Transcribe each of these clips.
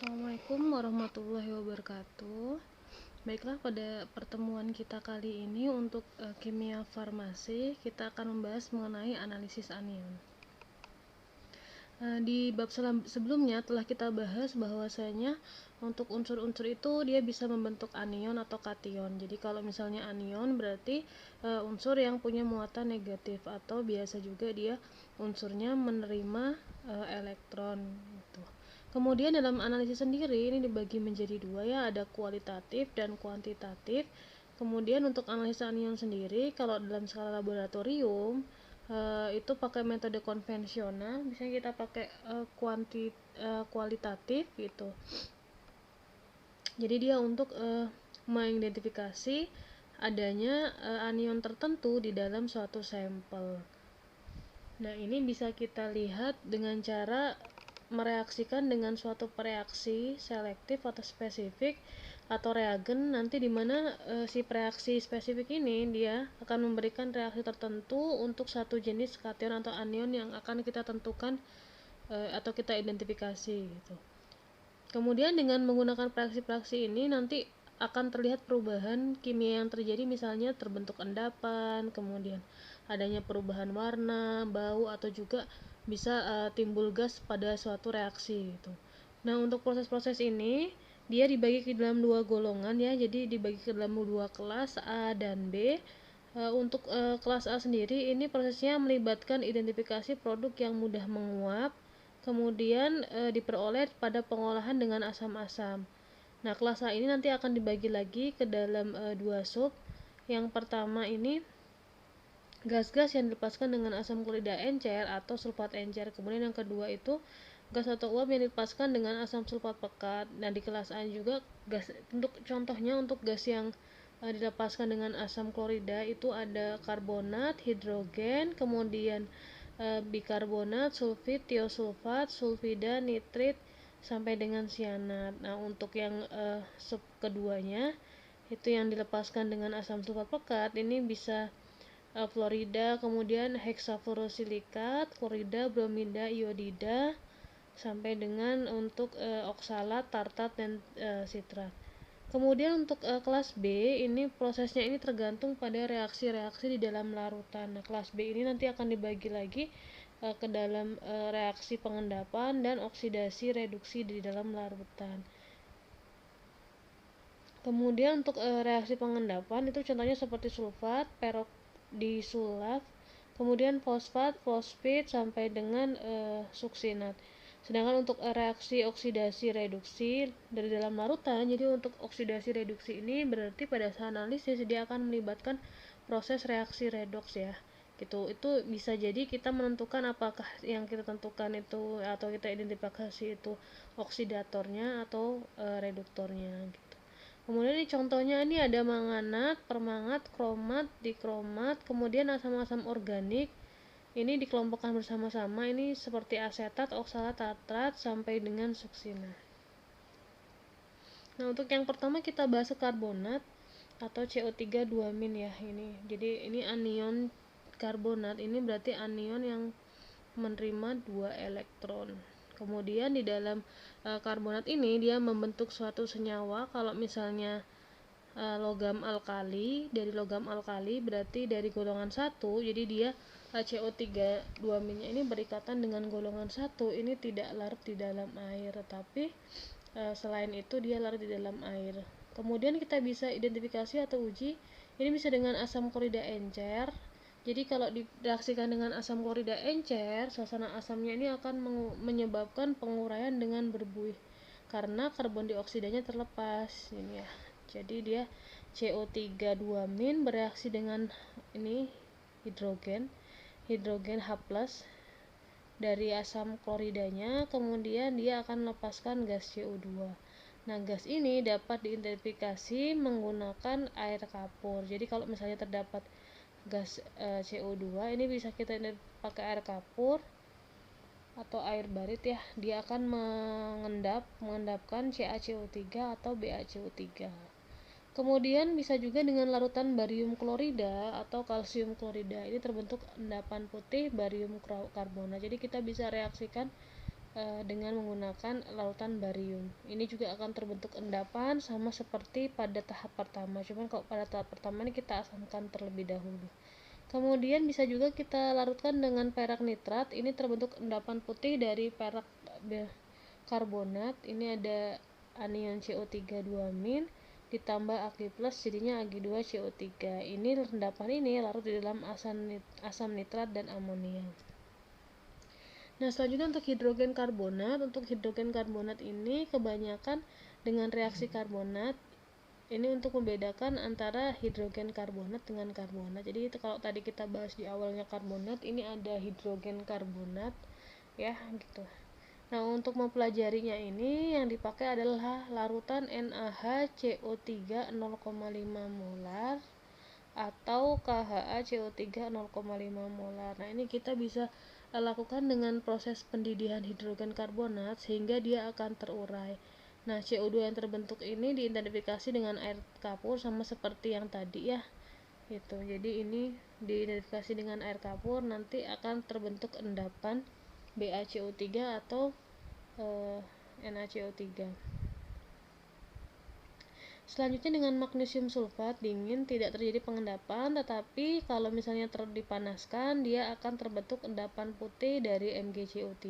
Assalamualaikum warahmatullahi wabarakatuh. Baiklah, pada pertemuan kita kali ini untuk kimia farmasi, kita akan membahas mengenai analisis anion. Di bab sebelumnya telah kita bahas bahwasanya untuk unsur-unsur itu dia bisa membentuk anion atau kation. Jadi kalau misalnya anion berarti unsur yang punya muatan negatif, atau biasa juga dia unsurnya menerima elektron gitu. Kemudian dalam analisis sendiri ini dibagi menjadi dua ya, ada kualitatif dan kuantitatif. Kemudian untuk analisis anion sendiri, kalau dalam skala laboratorium itu pakai metode konvensional, misalnya kita pakai kualitatif gitu. Jadi dia untuk mengidentifikasi adanya anion tertentu di dalam suatu sampel. Nah, ini bisa kita lihat dengan cara mereaksikan dengan suatu reaksi selektif atau spesifik atau reagen, nanti dimana si reaksi spesifik ini dia akan memberikan reaksi tertentu untuk satu jenis kation atau anion yang akan kita tentukan atau kita identifikasi gitu. Kemudian dengan menggunakan reaksi-reaksi ini nanti akan terlihat perubahan kimia yang terjadi, misalnya terbentuk endapan, kemudian adanya perubahan warna, bau, atau juga bisa timbul gas pada suatu reaksi gitu. Nah, untuk proses-proses ini dia dibagi ke dalam dua golongan ya, jadi dibagi ke dalam dua kelas, A dan B. Untuk kelas A sendiri ini prosesnya melibatkan identifikasi produk yang mudah menguap, kemudian diperoleh pada pengolahan dengan asam-asam. Nah, kelas A ini nanti akan dibagi lagi ke dalam dua sub. Yang pertama ini gas-gas yang dilepaskan dengan asam klorida encer atau sulfat encer. Kemudian yang kedua itu gas atau uap yang dilepaskan dengan asam sulfat pekat. Nah, di kelas A juga gas, untuk contohnya untuk gas yang dilepaskan dengan asam klorida itu ada karbonat, hidrogen, kemudian bikarbonat, sulfit, tiosulfat, sulfida, nitrit, sampai dengan sianat. Nah, untuk yang sub keduanya itu yang dilepaskan dengan asam sulfat pekat, ini bisa fluorida, kemudian heksafluorosilikat, klorida, bromida, iodida, sampai dengan untuk oksalat, tartat, dan sitrat. Kemudian untuk kelas B ini prosesnya ini tergantung pada reaksi-reaksi di dalam larutan. Nah, kelas B ini nanti akan dibagi lagi ke dalam reaksi pengendapan dan oksidasi reduksi di dalam larutan. Kemudian untuk reaksi pengendapan itu contohnya seperti sulfat, perokdisulaf, kemudian fosfat, fosfit, sampai dengan suksinat. Sedangkan untuk reaksi oksidasi reduksi dari dalam larutan, jadi untuk oksidasi reduksi ini berarti pada saat analisis dia akan melibatkan proses reaksi redoks ya. Gitu. Itu bisa jadi kita menentukan apakah yang kita tentukan itu atau kita identifikasi itu oksidatornya atau reduktornya gitu. Kemudian ini contohnya ini ada manganat, permangat, kromat, dikromat, kemudian asam-asam organik. Ini dikelompokkan bersama-sama, ini seperti asetat, oksalat, tartrat, sampai dengan suksina. Nah, untuk yang pertama kita bahas karbonat atau CO3 2- ya ini. Jadi ini anion karbonat, ini berarti anion yang menerima 2 elektron. Kemudian di dalam karbonat ini dia membentuk suatu senyawa. Kalau misalnya logam alkali, dari logam alkali berarti dari golongan 1, jadi dia CO3 2- ini berikatan dengan golongan 1, ini tidak larut di dalam air, tetapi selain itu dia larut di dalam air. Kemudian kita bisa identifikasi atau uji ini bisa dengan asam klorida encer. Jadi kalau direaksikan dengan asam klorida encer, suasana asamnya ini akan menyebabkan penguraian dengan berbuih karena karbon dioksidanya terlepas ini ya. Jadi dia CO3 2- bereaksi dengan ini hidrogen H+ dari asam kloridanya, kemudian dia akan melepaskan gas CO2. Nah, gas ini dapat diidentifikasi menggunakan air kapur. Jadi kalau misalnya terdapat gas CO2 ini bisa kita pakai air kapur atau air barit ya, dia akan mengendapkan CaCO3 atau BaCO3. Kemudian bisa juga dengan larutan barium klorida atau kalsium klorida, ini terbentuk endapan putih barium karbonat. Jadi kita bisa reaksikan dengan menggunakan larutan barium. Ini juga akan terbentuk endapan sama seperti pada tahap pertama, cuman kalau pada tahap pertama ini kita asamkan terlebih dahulu. Kemudian bisa juga kita larutkan dengan perak nitrat. Ini terbentuk endapan putih dari perak karbonat. Ini ada anion CO3 2- ditambah Ag+, jadinya Ag2CO3. Ini endapan ini larut di dalam asam nitrat dan amonia. Nah, selanjutnya untuk hidrogen karbonat. Untuk hidrogen karbonat ini kebanyakan dengan reaksi karbonat. Ini untuk membedakan antara hidrogen karbonat dengan karbonat. Jadi kalau tadi kita bahas di awalnya karbonat, ini ada hidrogen karbonat ya gitu. Nah, untuk mempelajarinya ini yang dipakai adalah larutan NaHCO3 0,5 molar atau KHaCO3 0,5 molar. Nah, ini kita bisa lakukan dengan proses pendidihan hidrogen karbonat sehingga dia akan terurai. Nah, CO2 yang terbentuk ini diidentifikasi dengan air kapur sama seperti yang tadi ya. Gitu. Jadi ini diidentifikasi dengan air kapur, nanti akan terbentuk endapan BaCO3 atau NaCO3. Selanjutnya dengan magnesium sulfat dingin tidak terjadi pengendapan, tetapi kalau misalnya dipanaskan dia akan terbentuk endapan putih dari MgCO3.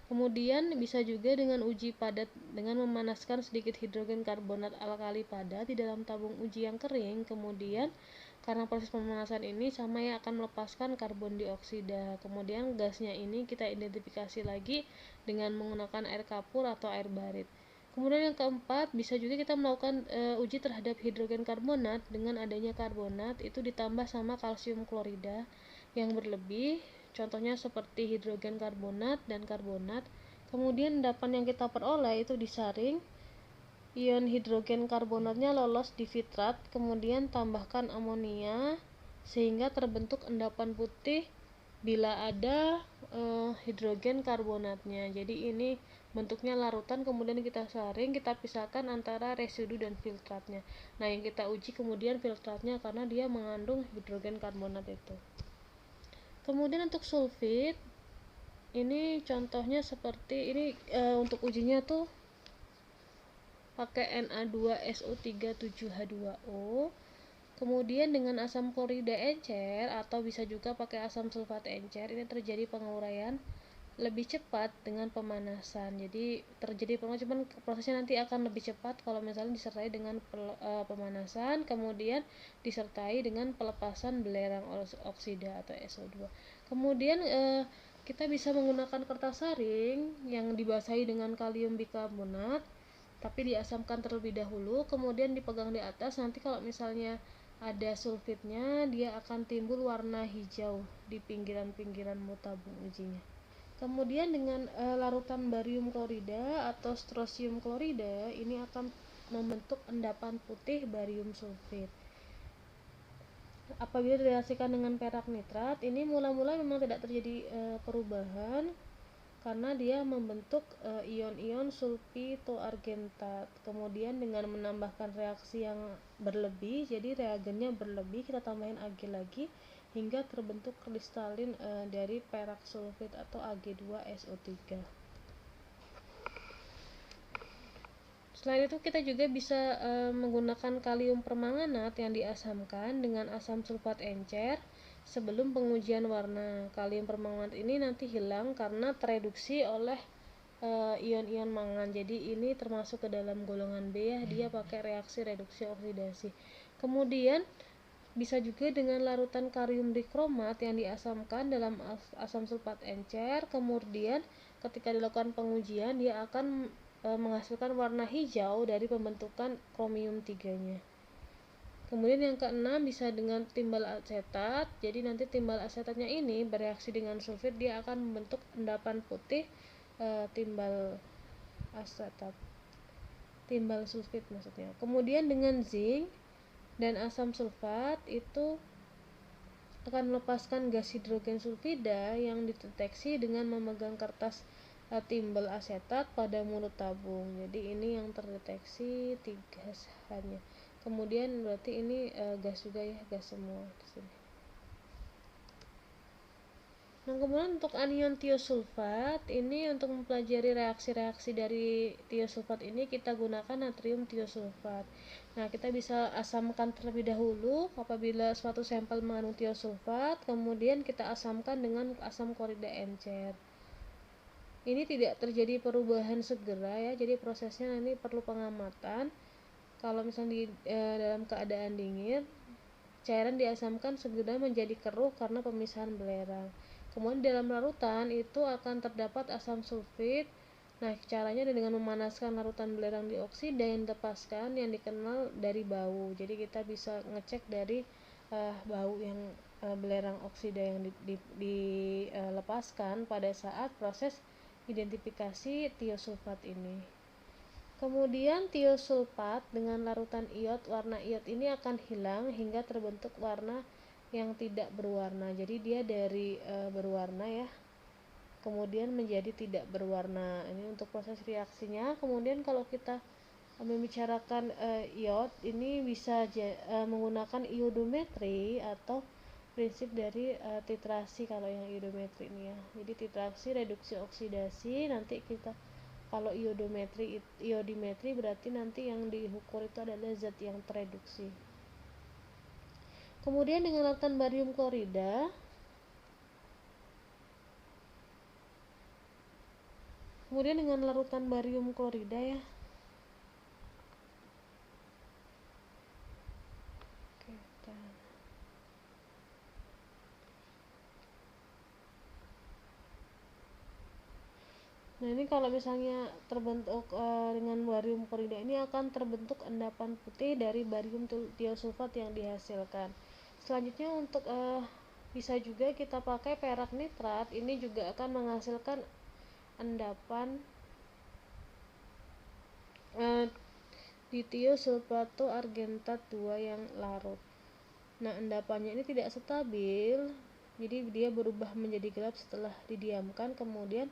Kemudian bisa juga dengan uji padat dengan memanaskan sedikit hidrogen karbonat alkali padat di dalam tabung uji yang kering. Kemudian karena proses pemanasan ini sama yang akan melepaskan karbon dioksida. Kemudian gasnya ini kita identifikasi lagi dengan menggunakan air kapur atau air barit. Kemudian yang keempat, bisa juga kita melakukan uji terhadap hidrogen karbonat dengan adanya karbonat itu ditambah sama kalsium klorida yang berlebih. Contohnya seperti hidrogen karbonat dan karbonat. Kemudian endapan yang kita peroleh itu disaring, ion hidrogen karbonatnya lolos di filtrat, kemudian tambahkan amonia sehingga terbentuk endapan putih bila ada hidrogen karbonatnya. Jadi ini bentuknya larutan, kemudian kita saring, kita pisahkan antara residu dan filtratnya. Nah, yang kita uji kemudian filtratnya karena dia mengandung hidrogen karbonat itu. Kemudian untuk sulfit, ini contohnya seperti ini, untuk ujinya tuh pakai Na2SO3 7H2O. Kemudian dengan asam klorida encer atau bisa juga pakai asam sulfat encer, ini terjadi penguraian lebih cepat dengan pemanasan. Jadi terjadi penguraian, cuman prosesnya nanti akan lebih cepat kalau misalnya disertai dengan pemanasan, kemudian disertai dengan pelepasan belerang oksida atau SO2. Kemudian kita bisa menggunakan kertas saring yang dibasahi dengan kalium bikarbonat tapi diasamkan terlebih dahulu, kemudian dipegang di atas. Nanti kalau misalnya ada sulfitnya, dia akan timbul warna hijau di pinggiran-pinggiran tabung ujinya. Kemudian dengan larutan barium klorida atau strosium klorida, ini akan membentuk endapan putih barium sulfit. Apabila direaksikan dengan perak nitrat, ini mula-mula memang tidak terjadi perubahan karena dia membentuk ion-ion sulfitoargentat. Kemudian dengan menambahkan reaksi yang berlebih, jadi reagennya berlebih, kita tambahin Ag lagi hingga terbentuk kristalin dari perak sulfit atau Ag2SO3. Selain itu kita juga bisa menggunakan kalium permanganat yang diasamkan dengan asam sulfat encer sebelum pengujian warna. Kalium permanganat ini nanti hilang karena tereduksi oleh ion-ion mangan. Jadi ini termasuk ke dalam golongan B ya, dia pakai reaksi reduksi oksidasi. Kemudian bisa juga dengan larutan karium dikromat yang diasamkan dalam asam sulfat encer. Kemudian ketika dilakukan pengujian dia akan menghasilkan warna hijau dari pembentukan kromium 3-nya. Kemudian yang keenam bisa dengan timbal asetat. Jadi nanti timbal asetatnya ini bereaksi dengan sulfit, dia akan membentuk endapan putih timbal asetat, timbal sulfit maksudnya. Kemudian dengan zinc dan asam sulfat itu akan melepaskan gas hidrogen sulfida yang dideteksi dengan memegang kertas timbal asetat pada mulut tabung. Jadi ini yang terdeteksi 3 hanya. Kemudian berarti ini gas juga ya, gas semua di sini. Nah, kemudian untuk anion tiosulfat ini, untuk mempelajari reaksi-reaksi dari tiosulfat ini kita gunakan natrium tiosulfat. Nah, kita bisa asamkan terlebih dahulu apabila suatu sampel mengandung tiosulfat, kemudian kita asamkan dengan asam klorida encer. Ini tidak terjadi perubahan segera ya, jadi prosesnya nanti perlu pengamatan. Kalau misalnya dalam keadaan dingin, cairan diasamkan segera menjadi keruh karena pemisahan belerang. Kemudian dalam larutan itu akan terdapat asam sulfit. Nah, caranya dengan memanaskan larutan belerang dioksida yang dilepaskan, yang dikenal dari bau. Jadi kita bisa ngecek dari bau yang belerang oksida yang dilepaskan pada saat proses identifikasi tiosulfat ini. Kemudian tiosulfat dengan larutan iod, warna iod ini akan hilang hingga terbentuk warna yang tidak berwarna. Jadi dia dari berwarna ya, kemudian menjadi tidak berwarna. Ini untuk proses reaksinya. Kemudian kalau kita membicarakan iod, ini bisa menggunakan iodometri atau prinsip dari titrasi kalau yang iodometri ini ya. Jadi titrasi, reduksi, oksidasi. Nanti kita kalau iodimetri berarti nanti yang diukur itu adalah zat yang tereduksi. Kemudian dengan larutan barium klorida, ya. Oke, nah, ini kalau misalnya terbentuk dengan barium klorida ini akan terbentuk endapan putih dari barium tiosulfat yang dihasilkan. Selanjutnya untuk bisa juga kita pakai perak nitrat, ini juga akan menghasilkan endapan ditiosulfato argentat 2 yang larut. Nah, endapannya ini tidak stabil, jadi dia berubah menjadi gelap setelah didiamkan, kemudian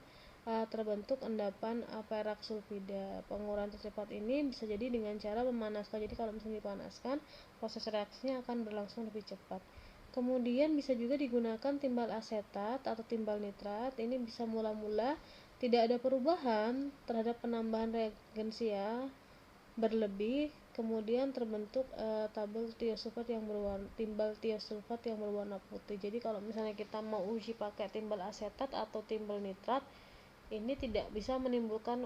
terbentuk endapan perak sulfida. Pengurangan tercepat ini bisa jadi dengan cara memanaskan. Jadi kalau misalnya dipanaskan, proses reaksinya akan berlangsung lebih cepat. Kemudian bisa juga digunakan timbal asetat atau timbal nitrat. Ini bisa mula-mula tidak ada perubahan terhadap penambahan reagensia berlebih, kemudian terbentuk timbal tiosulfat yang berwarna putih. Jadi kalau misalnya kita mau uji pakai timbal asetat atau timbal nitrat, ini tidak bisa menimbulkan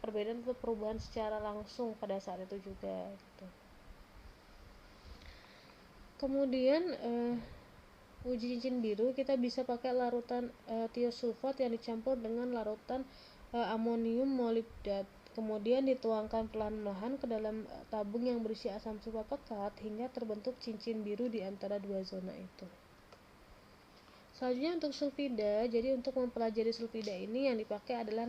perbedaan atau perubahan secara langsung pada saat itu juga gitu. Kemudian uji cincin biru kita bisa pakai larutan tiosulfat yang dicampur dengan larutan amonium molibdat, kemudian dituangkan perlahan-lahan ke dalam tabung yang berisi asam sulfat pekat hingga terbentuk cincin biru di antara dua zona itu. Selanjutnya untuk sulfida, jadi untuk mempelajari sulfida ini yang dipakai adalah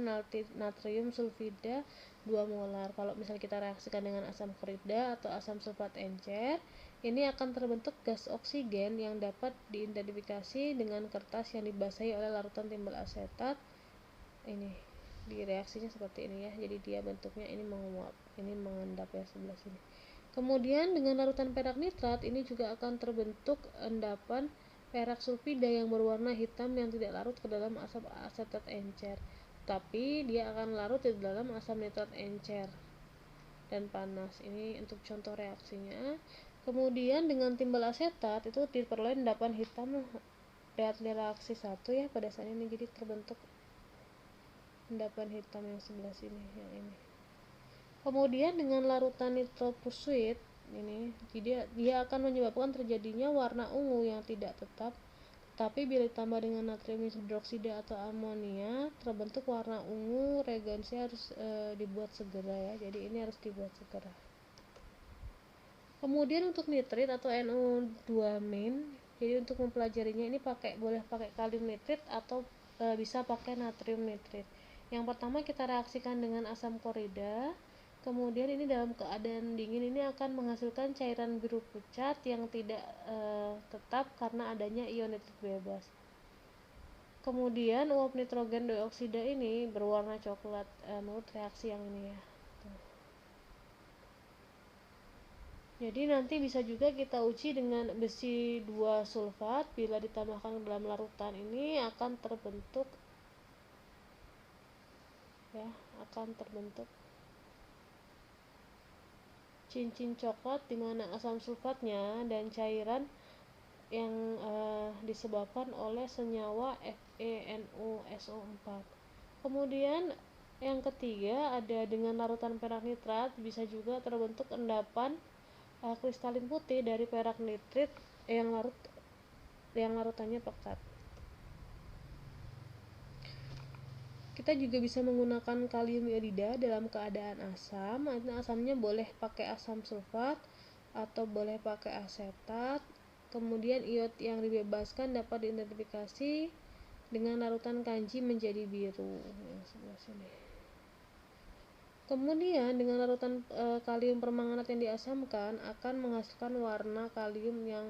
natrium sulfida 2 molar. Kalau misalnya kita reaksikan dengan asam klorida atau asam sulfat encer, ini akan terbentuk gas oksigen yang dapat diidentifikasi dengan kertas yang dibasahi oleh larutan timbal asetat. Ini di reaksinya seperti ini ya, jadi dia bentuknya ini menguap, ini mengendap ya sebelah sini. Kemudian dengan larutan perak nitrat ini juga akan terbentuk endapan perak sulfida yang berwarna hitam yang tidak larut ke dalam asam asetat encer, tapi dia akan larut di dalam asam nitrat encer dan panas. Ini untuk contoh reaksinya. Kemudian dengan timbal asetat itu diperoleh endapan hitam, lihat reaksi 1 ya pada saat ini, jadi terbentuk endapan hitam yang sebelah sini, yang ini. Kemudian dengan larutan nitrofusuit ini, dia akan menyebabkan terjadinya warna ungu yang tidak tetap, tapi bila ditambah dengan natrium hidroksida atau amonia terbentuk warna ungu. Reagensia harus dibuat segera ya, jadi ini harus dibuat segera. Kemudian untuk nitrit atau NO2-, jadi untuk mempelajarinya ini boleh pakai kalium nitrit atau bisa pakai natrium nitrit. Yang pertama kita reaksikan dengan asam klorida. Kemudian ini dalam keadaan dingin ini akan menghasilkan cairan biru pucat yang tidak tetap karena adanya ion nitrit bebas. Kemudian uap nitrogen dioksida ini berwarna coklat menurut reaksi yang ini ya. Jadi nanti bisa juga kita uji dengan besi 2 sulfat, bila ditambahkan dalam larutan ini akan terbentuk cincin coklat di mana asam sulfatnya dan cairan yang disebabkan oleh senyawa FeNO-SO4. Kemudian yang ketiga ada dengan larutan perak nitrat, bisa juga terbentuk endapan kristalin putih dari perak nitrit yang larutannya pekat. Kita juga bisa menggunakan kalium iodida dalam keadaan asam. Asamnya boleh pakai asam sulfat atau boleh pakai asetat. Kemudian iod yang dibebaskan dapat diidentifikasi dengan larutan kanji menjadi biru. Yang sebelah sini. Kemudian dengan larutan kalium permanganat yang diasamkan akan menghasilkan warna kalium yang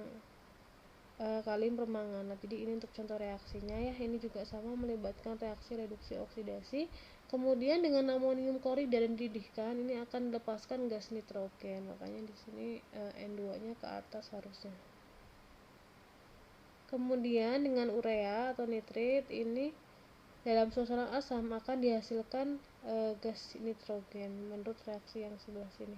kalium permanganat. Jadi ini untuk contoh reaksinya ya. Ini juga sama melibatkan reaksi reduksi oksidasi. Kemudian dengan amonium klorida dan dididihkan ini akan melepaskan gas nitrogen. Makanya di sini N2-nya ke atas harusnya. Kemudian dengan urea atau nitrit ini dalam suasana asam akan dihasilkan gas nitrogen menurut reaksi yang sebelah sini.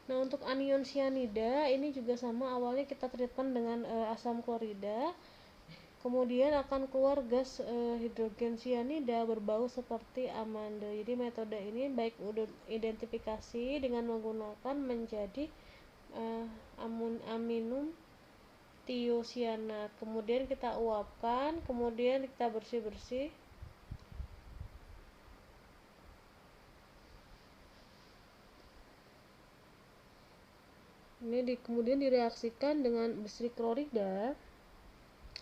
Nah, untuk anion cyanida ini juga sama, awalnya kita treatment dengan asam klorida, kemudian akan keluar gas hidrogen cyanida berbau seperti amanda. Jadi metode ini baik identifikasi dengan menggunakan menjadi aminum tiosianat, kemudian kita uapkan, kemudian kita bersih-bersih. Ini kemudian direaksikan dengan besi klorida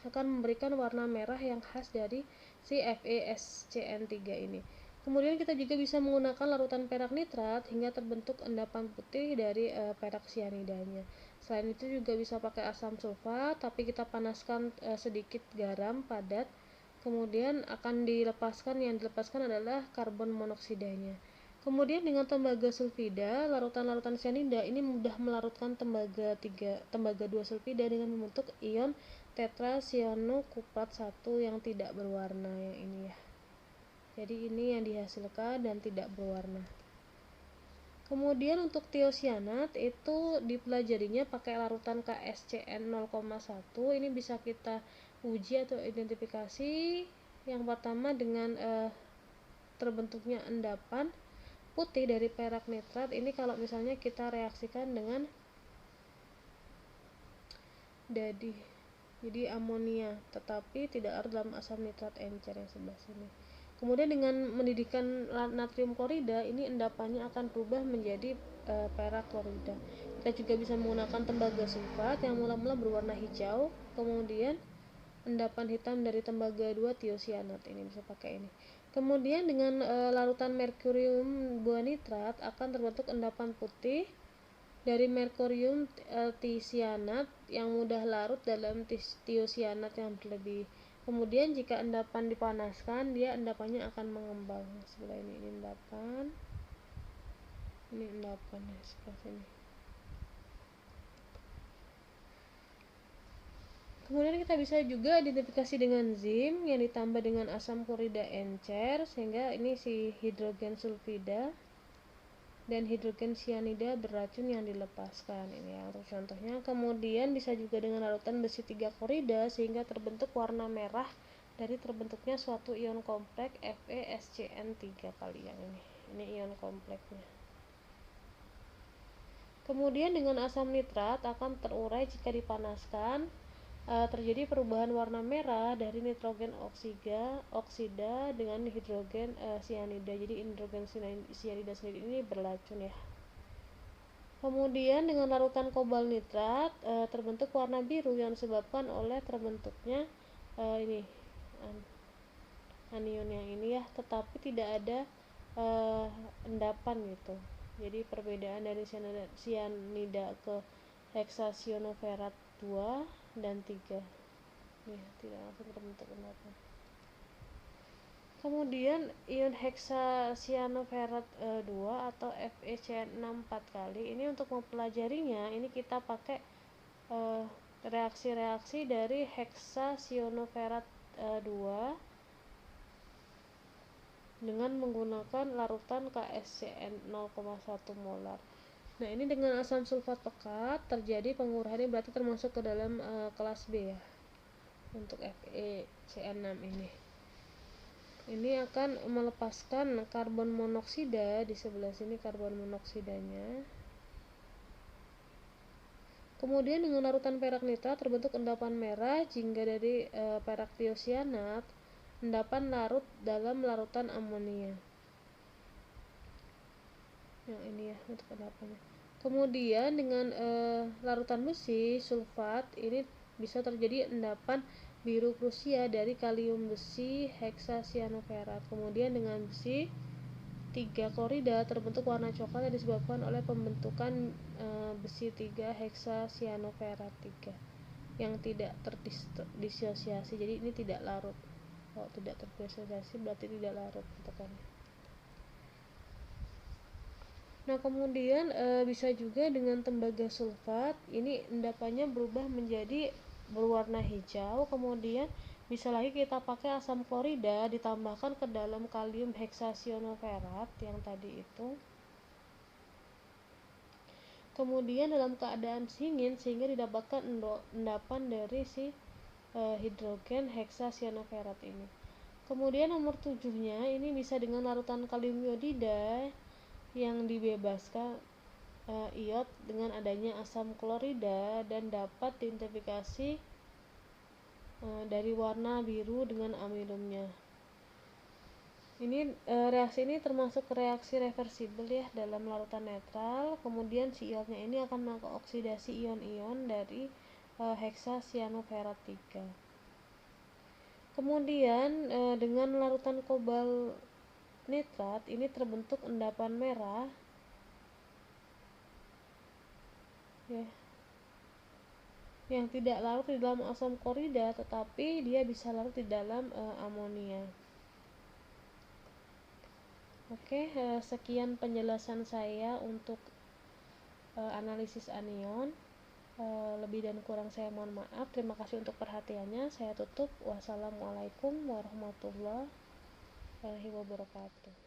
akan memberikan warna merah yang khas dari si FeSCN3 ini. Kemudian kita juga bisa menggunakan larutan perak nitrat hingga terbentuk endapan putih dari perak cyanidanya. Selain itu juga bisa pakai asam sulfat, tapi kita panaskan sedikit garam padat. Kemudian yang dilepaskan adalah karbon monoksidanya. Kemudian dengan tembaga sulfida, larutan-larutan cyanida ini mudah melarutkan tembaga 2 sulfida dengan membentuk ion tetracyanokupat 1 yang tidak berwarna, yang ini ya. Jadi ini yang dihasilkan dan tidak berwarna. Kemudian untuk tiosianat itu dipelajarinya pakai larutan KSCN 0,1. Ini bisa kita uji atau identifikasi. Yang pertama dengan terbentuknya endapan putih dari perak nitrat. Ini kalau misalnya kita reaksikan dengan dadih, jadi amonia, tetapi tidak harus dalam asam nitrat encer yang sebelah sini. Kemudian dengan mendidihkan natrium klorida, ini endapannya akan berubah menjadi perak klorida. Kita juga bisa menggunakan tembaga sulfat yang mula-mula berwarna hijau, kemudian endapan hitam dari tembaga 2 tiosianat, ini bisa pakai ini. Kemudian dengan larutan merkurium 2 nitrat akan terbentuk endapan putih dari merkurium tisianat yang mudah larut dalam tiosianat yang berlebih. Kemudian jika endapan dipanaskan, endapannya akan mengembang. Sebelah ini endapan. Ini endapan ya, sebelah sini. Kemudian kita bisa juga identifikasi dengan zim yang ditambah dengan asam klorida encer, sehingga ini si hidrogen sulfida dan hidrogen cyanida beracun yang dilepaskan. Ini ya untuk contohnya. Kemudian bisa juga dengan larutan besi 3 klorida sehingga terbentuk warna merah dari terbentuknya suatu ion kompleks FeSCN3 kali yang ini. Ini ion kompleksnya. Kemudian dengan asam nitrat akan terurai jika dipanaskan. Terjadi perubahan warna merah dari nitrogen oksida dengan hidrogen cyanida. Jadi hidrogen cyanida sendiri ini beracun ya. Kemudian dengan larutan kobal nitrat terbentuk warna biru yang disebabkan oleh terbentuknya ini anion yang ini ya, tetapi tidak ada endapan gitu. Jadi perbedaan dari cyanida ke hexacyanopherat 2 dan 3 ya, tidak langsung terbentuk endapan. Kemudian ion heksacyanoferat 2 atau FeCN6 4 kali. Ini untuk mempelajarinya, ini kita pakai reaksi-reaksi dari heksacyanoferat 2 dengan menggunakan larutan KSCN 0,1 molar. Nah, ini dengan asam sulfat pekat terjadi pengurahannya, berarti termasuk ke dalam kelas B ya untuk FeCN6 ini. Ini akan melepaskan karbon monoksida di sebelah sini, karbon monoksidanya. Kemudian dengan larutan perak nitrat terbentuk endapan merah jingga dari perak tiosianat, endapan larut dalam larutan amonia. Yang ini ya untuk endapannya. Kemudian dengan larutan besi sulfat ini bisa terjadi endapan biru Prusia dari kalium besi heksacyanoferat. Kemudian dengan besi 3 klorida terbentuk warna coklat yang disebabkan oleh pembentukan besi 3 heksacyanoferat 3 yang tidak terdisosiasi. Jadi ini tidak larut. Kalau tidak terdisosiasi berarti tidak larut tekannya. Nah, kemudian bisa juga dengan tembaga sulfat, ini endapannya berubah menjadi berwarna hijau. Kemudian bisa lagi kita pakai asam klorida ditambahkan ke dalam kalium heksacyanoferat yang tadi itu. Kemudian dalam keadaan dingin sehingga didapatkan endapan dari si hidrogen heksacyanoferat ini. Kemudian nomor 7-nya ini bisa dengan larutan kalium iodida yang dibebaskan iot dengan adanya asam klorida dan dapat diidentifikasi dari warna biru dengan amidumnya. Ini reaksi ini termasuk reaksi reversibel ya dalam larutan netral. Kemudian si iotnya ini akan mengoksidasi ion-ion dari heksacyanoferat 3. Kemudian dengan larutan kobalt nitrat ini terbentuk endapan merah ya, yang tidak larut di dalam asam klorida tetapi dia bisa larut di dalam amonia. Oke, sekian penjelasan saya untuk analisis anion. Lebih dan kurang saya mohon maaf. Terima kasih untuk perhatiannya. Saya tutup. Wassalamualaikum warahmatullahi wabarakatuh.